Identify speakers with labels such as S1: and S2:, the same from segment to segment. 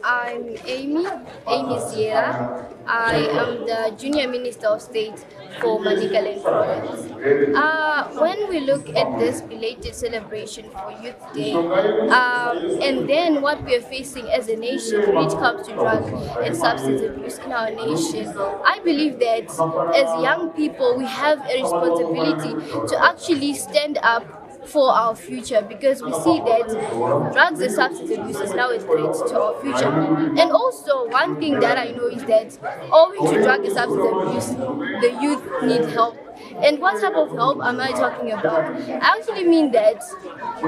S1: I'm Amy Sierra. I am the Junior Minister of State for Manicaland province. When we look at this belated celebration for Youth Day, and then what we are facing as a nation when it comes to drug and substance abuse in our nation, I believe that as young people we have a responsibility to actually stand up for our future, because we see that drugs and substance abuse is now a threat to our future. And also, one thing that I know is that owing to drug and substance abuse, the youth need help. And what type of help am I talking about? I actually mean that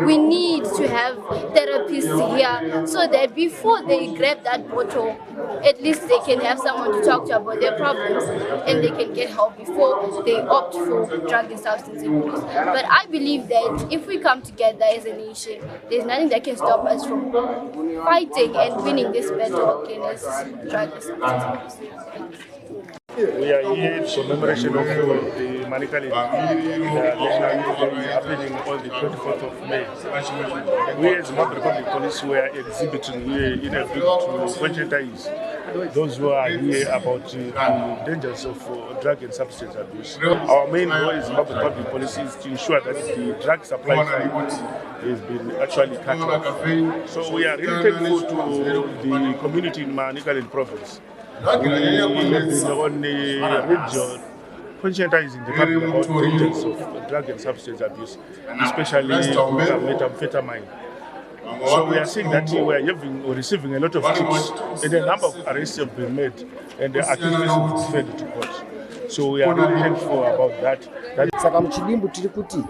S1: we need to have therapists here so that before they grab that bottle, at least they can have someone to talk to about their problems and they can get help before they opt for drug and substance abuse. But I believe that if we come together as a nation, there's nothing that can stop us from fighting and winning this battle against drug and substance abuse.
S2: We are here in commemoration of the Manicaland National Day happening on the 24th of May. We as Mugabe Republic Police were exhibiting here in a bid to conscientize those who are here about the dangers of drug and substance abuse. Our main goal as Mugabe Republic Police is to ensure that the drug supply has been actually cut off. So we are really thankful to the community in Manicaland province. We have been on the radio conscientizing the public about the dangers of drug and substance abuse, especially methamphetamine. So we are seeing that we are receiving a lot of tips, and a number of arrests have been made, and the accused persons referred to court. So we are really thankful about that.
S3: Saka muchidimbu tiri kuti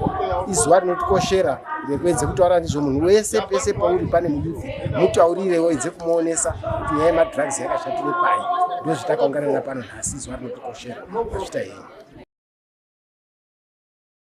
S3: izuva rinotikoshera rekuedza kutaura ndizvo munhu wese pese pauri pane muyuthi mutaurirewo edze kumuonesa kuti nyaya yemadrugs yakashatire pai. Ndozvo takaunganira pano nhasi izuva rinotikoshera. Achita henyu.